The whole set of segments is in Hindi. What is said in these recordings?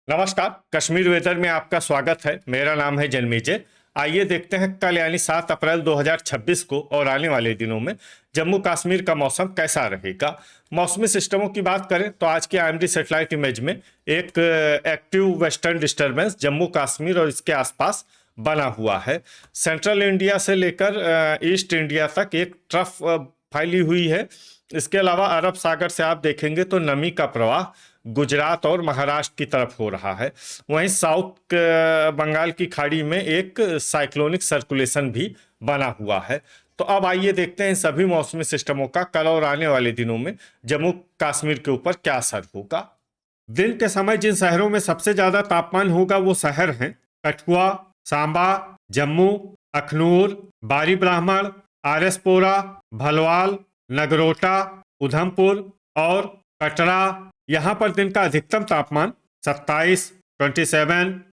नमस्कार। कश्मीर वेदर में आपका स्वागत है। मेरा नाम है जन्मेजय। आइए देखते हैं कल यानी 7 अप्रैल 2026 को और आने वाले दिनों में जम्मू कश्मीर का मौसम कैसा रहेगा। मौसमी सिस्टमों की बात करें तो आज के आईएमडी सैटेलाइट इमेज में एक active western disturbance Jammu Kashmir और इसके आसपास बना हुआ है। सेंट्रल इंडिया से लेकर ईस्ट इंडिया तक एक ट्रफ फैली हुई है। इसके अलावा अरब सागर से आप देखेंगे तो नमी का प्रवाह गुजरात और महाराष्ट्र की तरफ हो रहा है। वहीं साउथ बंगाल की खाड़ी में एक साइक्लोनिक सर्कुलेशन भी बना हुआ है। तो अब आइए देखते हैं सभी मौसमी सिस्टमों का कल और आने वाले दिनों में जम्मू कश्मीर के ऊपर क्या असर होगा। दिन के समय जिन शहरों में सबसे ज्यादा तापमान होगा वो शहर हैं कठुआ, सांबा, जम्मू, अखनूर, बारी ब्राह्मण, आरएसपोरा, भलवाल, नगरोटा, उधमपुर और कटरा। यहाँ पर दिन का अधिकतम तापमान 27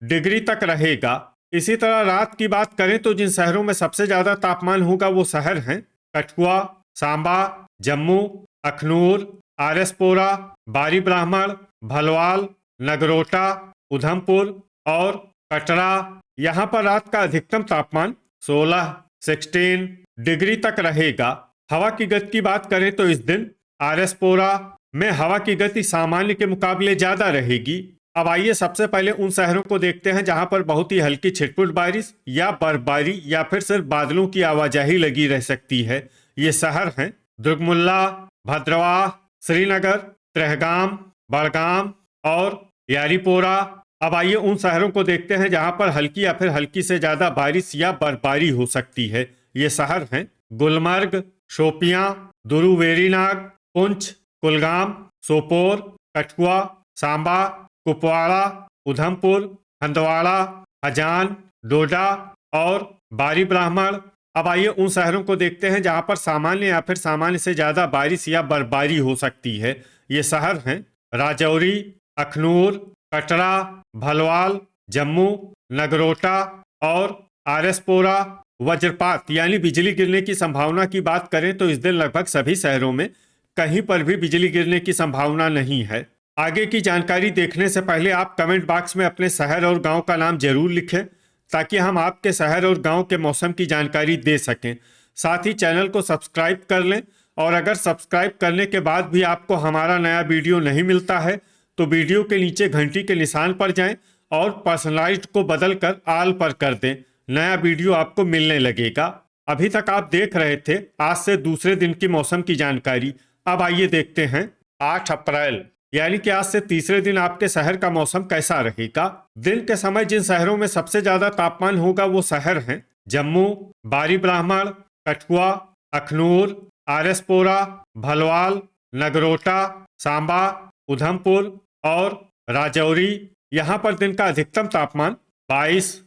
डिग्री तक रहेगा। इसी तरह रात की बात करें तो जिन शहरों में सबसे ज्यादा तापमान होगा वो शहर हैं कठुआ, सांबा, जम्मू, अखनूर, आरएसपोरा, बारी ब्राह्मण, भलवाल, नगरोटा, उधमपुर और कटरा। यहाँ पर रात का अधिकतम तापमान 16 डिग्री तक रहेगा। हवा की गति की बात करें तो इस दिन आरएसपोरा में हवा की गति सामान्य के मुकाबले ज्यादा रहेगी। अब आइए सबसे पहले उन शहरों को देखते हैं जहां पर बहुत ही हल्की छिटपुट बारिश या बर्फबारी या फिर सिर्फ बादलों की आवाजाही लगी रह सकती है। ये शहर हैं दुर्गमुल्ला, भद्रवाह, श्रीनगर, त्रेहगाम, बड़गाम और यारीपोरा। अब आइए उन शहरों को देखते हैं जहां पर हल्की या फिर हल्की से ज्यादा बारिश या बर्फबारी हो सकती है। ये शहर हैं गुलमर्ग, शोपियां, दुरू वेरीनाग, पुंछ, कुलगाम, सोपोर, कठुआ, सांबा, कुपवाड़ा, उधमपुर, हंदवाड़ा, हजान, डोडा और बारी ब्राह्मण। अब आइए उन शहरों को देखते हैं जहां पर सामान्य या फिर सामान्य से ज्यादा बारिश या बर्फबारी हो सकती है। ये शहर हैं राजौरी, अखनूर, कटरा, भलवाल, जम्मू, नगरोटा और आरएसपोरा। वज्रपात यानी बिजली गिरने की संभावना की बात करें तो इस दिन लगभग सभी शहरों में कहीं पर भी बिजली गिरने की संभावना नहीं है। आगे की जानकारी देखने से पहले आप कमेंट बॉक्स में अपने शहर और गांव का नाम जरूर लिखें ताकि हम आपके शहर और गांव के मौसम की जानकारी दे सकें। साथ ही चैनल को सब्सक्राइब कर लें और अगर सब्सक्राइब करने के बाद भी आपको हमारा नया वीडियो नहीं मिलता है तो वीडियो के नीचे घंटी के निशान पर जाएं और पर्सनलाइज्ड को बदल कर आल पर कर दें। नया वीडियो आपको मिलने लगेगा। अभी तक आप देख रहे थे आज से दूसरे दिन की मौसम की जानकारी। अब आइए देखते हैं 8 अप्रैल यानी कि आज से तीसरे दिन आपके शहर का मौसम कैसा रहेगा। दिन के समय जिन शहरों में सबसे ज्यादा तापमान होगा वो शहर हैं जम्मू, बारी ब्राह्मण, कठुआ, अखनूर, आरएसपोरा, भलवाल, नगरोटा, सांबा, उधमपुर और राजौरी। यहाँ पर दिन का अधिकतम तापमान 22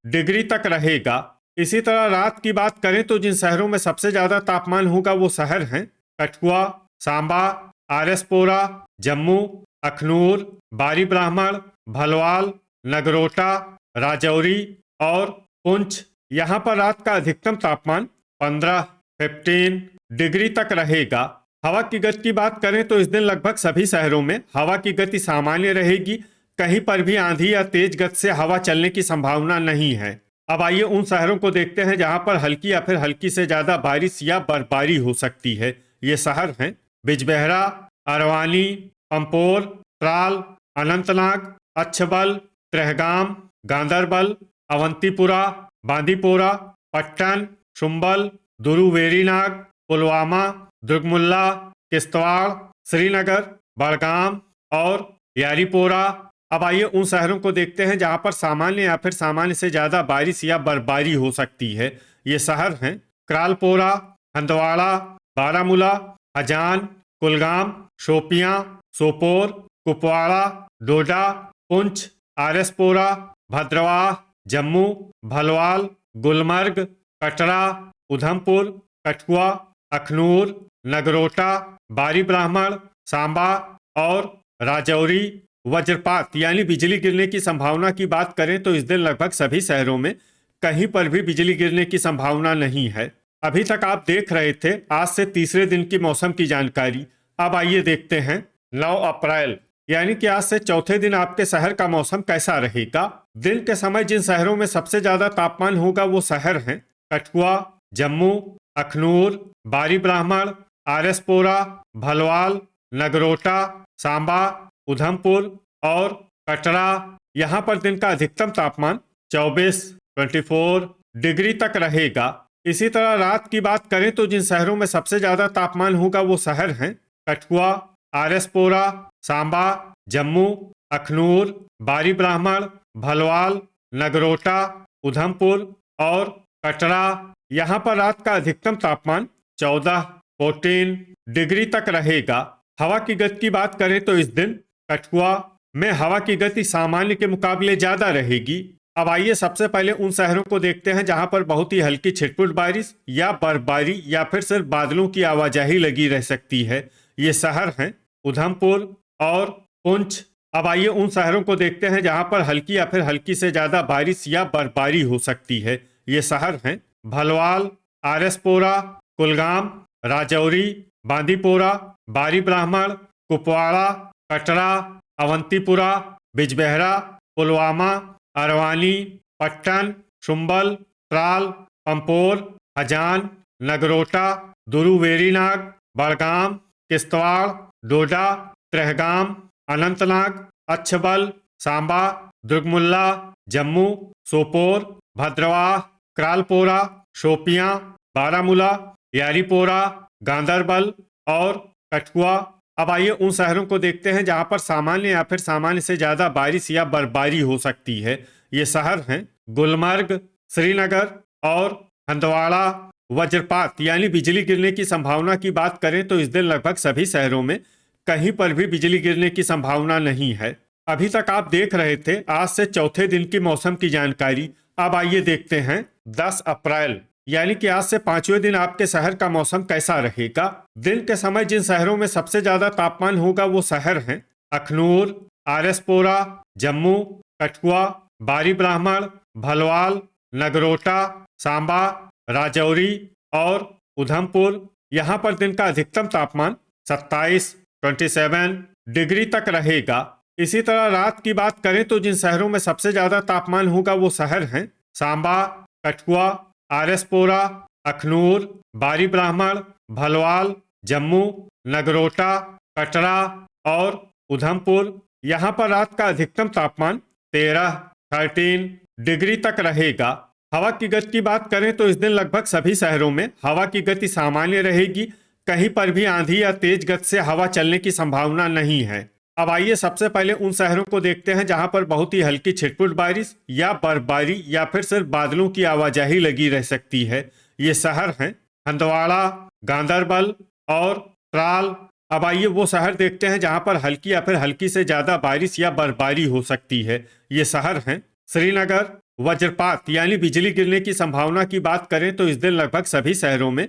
डिग्री तक रहेगा। इसी तरह रात की बात करें तो जिन शहरों में सबसे ज्यादा तापमान होगा वो शहर हैं कठुआ, सांबा, आरएसपोरा, जम्मू, अखनूर, बारी ब्राह्मण, भलवाल, नगरोटा, राजौरी और पुंछ। यहाँ पर रात का अधिकतम तापमान 15 डिग्री तक रहेगा। हवा की गति की बात करें तो इस दिन लगभग सभी शहरों में हवा की गति सामान्य रहेगी। कहीं पर भी आंधी या तेज गति से हवा चलने की संभावना नहीं है। अब आइए उन शहरों को देखते हैं जहां पर हल्की या फिर हल्की से ज्यादा बारिश या बर्फबारी हो सकती है। ये शहर हैं बिजबेहरा, अरवानी, पंपोर, त्राल, अनंतनाग, अच्छबल, त्रेहगाम, गांदरबल, अवंतीपुरा, बांदीपोरा, पट्टन, शुम्बल, दुरू वेरीनाग, पुलवामा, दुर्गमुल्ला, किश्तवाड़, श्रीनगर, बड़गाम और यारीपोरा। अब आइए उन शहरों को देखते हैं जहां पर सामान्य या फिर सामान्य से ज्यादा बारिश या बर्फबारी हो सकती है। ये शहर हैं क्रालपोरा, हंदवाड़ा, बारामूला, हजान, कुलगाम, शोपियां, सोपोर, कुपवाड़ा, डोडा, पुंछ, आरएसपोरा, भद्रवाह, जम्मू, भलवाल, गुलमर्ग, कटरा, उधमपुर, कठुआ, अखनूर, नगरोटा, बारी ब्राह्मण, सांबा और राजौरी। वज्रपात यानी बिजली गिरने की संभावना की बात करें तो इस दिन लगभग सभी शहरों में कहीं पर भी बिजली गिरने की संभावना नहीं है। अभी तक आप देख रहे थे आज से तीसरे दिन की मौसम की जानकारी। अब आइए देखते हैं 9 अप्रैल यानी कि आज से चौथे दिन आपके शहर का मौसम कैसा रहेगा। दिन के समय जिन शहरों में सबसे ज्यादा तापमान होगा वो शहर हैं कठुआ, जम्मू, अखनूर, बारी ब्राह्मण, आरएसपोरा, भलवाल, नगरोटा, सांबा, उधमपुर और कटरा। यहाँ पर दिन का अधिकतम तापमान 24 डिग्री तक रहेगा। इसी तरह रात की बात करें तो जिन शहरों में सबसे ज्यादा तापमान होगा वो शहर हैं कठुआ, आरएसपोरा, सांबा, जम्मू, अखनूर, बारी ब्राह्मण, भलवाल, नगरोटा, उधमपुर और कटरा। यहाँ पर रात का अधिकतम तापमान 14 डिग्री तक रहेगा। हवा की गति की बात करें तो इस दिन कठुआ में हवा की गति सामान्य के मुकाबले ज्यादा रहेगी। अब आइए सबसे पहले उन शहरों को देखते हैं जहां पर बहुत ही हल्की छिटपुट बारिश या बर्फबारी या फिर सिर्फ बादलों की आवाजाही लगी रह सकती है। ये शहर हैं उधमपुर और पुंछ। अब आइए उन शहरों को देखते हैं जहां पर हल्की या फिर हल्की से ज्यादा बारिश या बर्फबारी हो सकती है। ये शहर हैं भलवाल, आरएसपोरा, कुलगाम, राजौरी, बांदीपोरा, बारी ब्राह्मण, कुपवाड़ा, कटरा, अवंतीपुरा, बिजबेहरा, पुलवामा, अरवानी, पट्टन, शुम्बल, त्राल, पंपोर, हजान, नगरोटा, दुरुवेरीनाग, बड़गाम, किश्तवाड़, डोडा, त्रेहगाम, अनंतनाग, अच्छबल, सांबा, दुर्गमुल्ला, जम्मू, सोपोर, भद्रवाह, क्रालपोरा, शोपियां, बारामूला, यारीपोरा, गांदरबल और कठुआ। अब आइए उन शहरों को देखते हैं जहां पर सामान्य या फिर सामान्य से ज्यादा बारिश या बर्फबारी हो सकती है। ये शहर हैं गुलमर्ग, श्रीनगर और हंदवाड़ा। वज्रपात यानी बिजली गिरने की संभावना की बात करें तो इस दिन लगभग सभी शहरों में कहीं पर भी बिजली गिरने की संभावना नहीं है। अभी तक आप देख रहे थे आज से चौथे दिन की मौसम की जानकारी। अब आइए देखते हैं 10 अप्रैल यानी कि आज से 5वें दिन आपके शहर का मौसम कैसा रहेगा। दिन के समय जिन शहरों में सबसे ज्यादा तापमान होगा वो शहर हैं अखनूर, आरएसपोरा, जम्मू, कठुआ, बारी ब्राह्मण, भलवाल, नगरोटा, सांबा, राजौरी और उधमपुर। यहाँ पर दिन का अधिकतम तापमान 27 डिग्री तक रहेगा। इसी तरह रात की बात करें तो जिन शहरों में सबसे ज्यादा तापमान होगा वो शहर हैं सांबा, कठुआ, आरएसपोरा, अखनूर, बारी ब्राह्मण, भलवाल, जम्मू, नगरोटा, कटरा और उधमपुर। यहाँ पर रात का अधिकतम तापमान 13 डिग्री तक रहेगा। हवा की गति की बात करें तो इस दिन लगभग सभी शहरों में हवा की गति सामान्य रहेगी। कहीं पर भी आंधी या तेज गति से हवा चलने की संभावना नहीं है। अब आइए सबसे पहले उन शहरों को देखते हैं जहां पर बहुत ही हल्की छिटपुट बारिश या बर्फबारी या फिर सिर्फ बादलों की आवाजाही लगी रह सकती है। ये शहर हैं हंदवाड़ा, गांदरबल और त्राल। अब आइए वो शहर देखते हैं जहां पर हल्की या फिर हल्की से ज्यादा बारिश या बर्फबारी हो सकती है। ये शहर हैं श्रीनगर। वज्रपात यानी बिजली गिरने की संभावना की बात करें तो इस दिन लगभग सभी शहरों में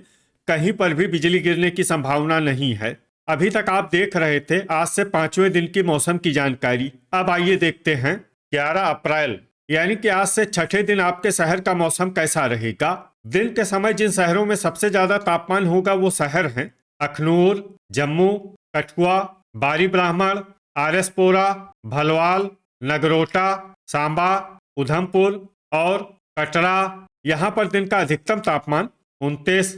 कहीं पर भी बिजली गिरने की संभावना नहीं है। अभी तक आप देख रहे थे आज से 5वें दिन की मौसम की जानकारी। अब आइए देखते हैं 11 अप्रैल यानी कि आज से छठे दिन आपके शहर का मौसम कैसा रहेगा। दिन के समय जिन शहरों में सबसे ज्यादा तापमान होगा वो शहर हैं अखनूर, जम्मू, कठुआ, बारी ब्राह्मण, आरएसपोरा, भलवाल, नगरोटा, सांबा, उधमपुर और कटरा। यहाँ पर दिन का अधिकतम तापमान 29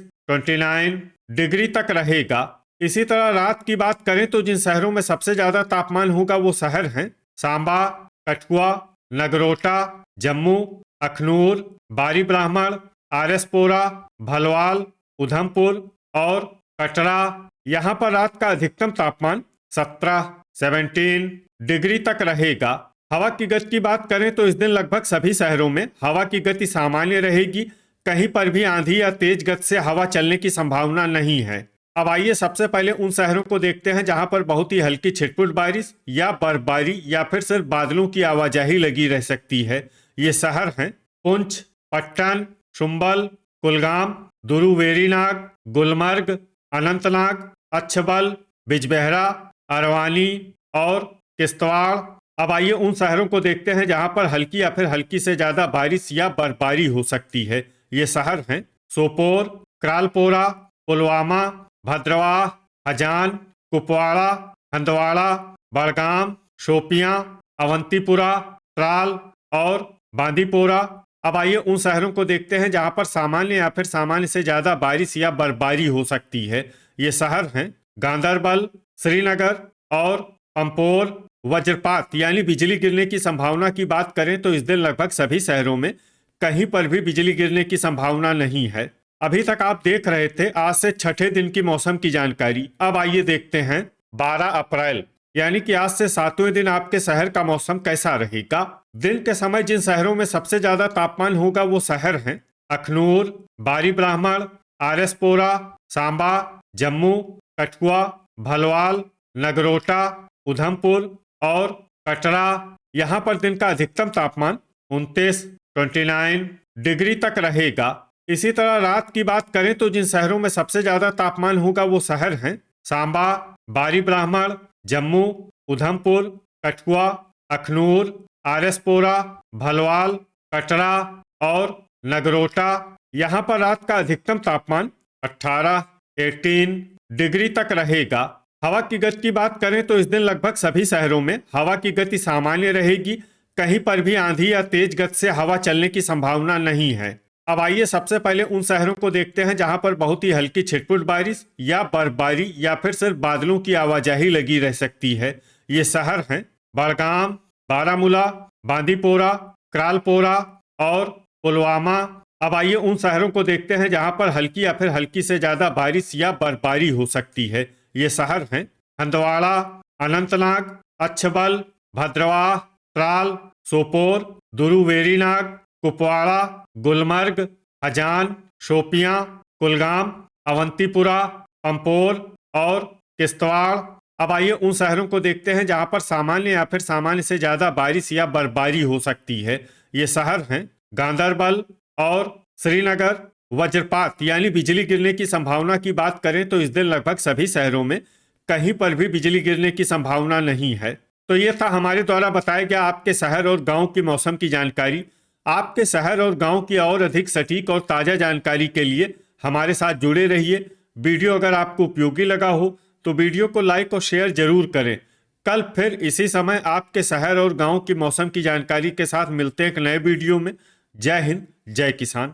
डिग्री तक रहेगा। इसी तरह रात की बात करें तो जिन शहरों में सबसे ज्यादा तापमान होगा वो शहर हैं सांबा, कठुआ, नगरोटा, जम्मू, अखनूर, बारी ब्राह्मण, आरएसपोरा, भलवाल, उधमपुर और कटरा। यहाँ पर रात का अधिकतम तापमान 17 डिग्री तक रहेगा। हवा की गति की बात करें तो इस दिन लगभग सभी शहरों में हवा की गति सामान्य रहेगी। कहीं पर भी आंधी या तेज गति से हवा चलने की संभावना नहीं है। अब आइए सबसे पहले उन शहरों को देखते हैं जहां पर बहुत ही हल्की छिटपुट बारिश या बर्फबारी या फिर सिर्फ बादलों की आवाजाही लगी रह सकती है। ये शहर हैं पुंछ, पट्टन, शुम्बल, कुलगाम, दुरुवेरीनाग, गुलमर्ग, अनंतनाग, अच्छबल, बिजबेहरा, अरवानी और किश्तवाड़। अब आइए उन शहरों को देखते हैं जहां पर हल्की या फिर हल्की से ज्यादा बारिश या बर्फबारी हो सकती है। ये शहर हैं सोपोर, क्रालपोरा, पुलवामा, भद्रवाह, हजान, कुपवाड़ा, हंदवाड़ा, बड़गाम, शोपियां, अवंतीपुरा, ट्राल और बांदीपोरा। अब आइए उन शहरों को देखते हैं जहां पर सामान्य या फिर सामान्य से ज्यादा बारिश या बर्फबारी हो सकती है। ये शहर हैं गांदरबल, श्रीनगर और पंपोर। वज्रपात यानी बिजली गिरने की संभावना की बात करें तो इस दिन लगभग सभी शहरों में कहीं पर भी बिजली गिरने की संभावना नहीं है। अभी तक आप देख रहे थे आज से छठे दिन की मौसम की जानकारी। अब आइए देखते हैं 12 अप्रैल यानी कि आज से 7वें दिन आपके शहर का मौसम कैसा रहेगा। दिन के समय जिन शहरों में सबसे ज्यादा तापमान होगा वो शहर हैं अखनूर, बारी ब्राह्मण, आरएसपोरा, सांबा, जम्मू, कठुआ, भलवाल, नगरोटा, उधमपुर और कटरा। यहाँ पर दिन का अधिकतम तापमान 29 डिग्री तक रहेगा। इसी तरह रात की बात करें तो जिन शहरों में सबसे ज्यादा तापमान होगा वो शहर हैं सांबा, बारी ब्राह्मण, जम्मू, उधमपुर, कठुआ, अखनूर, आरएसपोरा, भलवाल, कटरा और नगरोटा। यहाँ पर रात का अधिकतम तापमान 18 डिग्री तक रहेगा। हवा की गति की बात करें तो इस दिन लगभग सभी शहरों में हवा की गति सामान्य रहेगी। कहीं पर भी आंधी या तेज गति से हवा चलने की संभावना नहीं है। अब आइए सबसे पहले उन शहरों को देखते हैं जहां पर बहुत ही हल्की छिटपुट बारिश या बर्फबारी या फिर सिर्फ बादलों की आवाजाही लगी रह सकती है। ये शहर हैं बड़गाम, बारामूला, बांदीपोरा, क्रालपोरा और पुलवामा। अब आइए उन शहरों को देखते हैं जहां पर हल्की या फिर हल्की से ज्यादा बारिश या बर्फबारी हो सकती है। ये शहर हैं हंदवाड़ा, अनंतनाग, अच्छबल, भद्रवाह, ट्राल, सोपोर, दुरुवेरीनाग, कुपवाड़ा, गुलमर्ग, हजान, शोपियां, कुलगाम, अवंतीपुरा, पंपोर और किश्तवाड़। अब आइए उन शहरों को देखते हैं जहां पर सामान्य या फिर सामान्य से ज्यादा बारिश या बर्फबारी हो सकती है। ये शहर हैं गांदरबल और श्रीनगर। वज्रपात यानी बिजली गिरने की संभावना की बात करें तो इस दिन लगभग सभी शहरों में कहीं पर भी बिजली गिरने की संभावना नहीं है। तो ये था हमारे द्वारा बताया गया आपके शहर और गांव की मौसम की जानकारी। आपके शहर और गांव की और अधिक सटीक और ताज़ा जानकारी के लिए हमारे साथ जुड़े रहिए। वीडियो अगर आपको उपयोगी लगा हो तो वीडियो को लाइक और शेयर जरूर करें। कल फिर इसी समय आपके शहर और गांव की मौसम की जानकारी के साथ मिलते हैं एक नए वीडियो में। जय हिंद, जय किसान।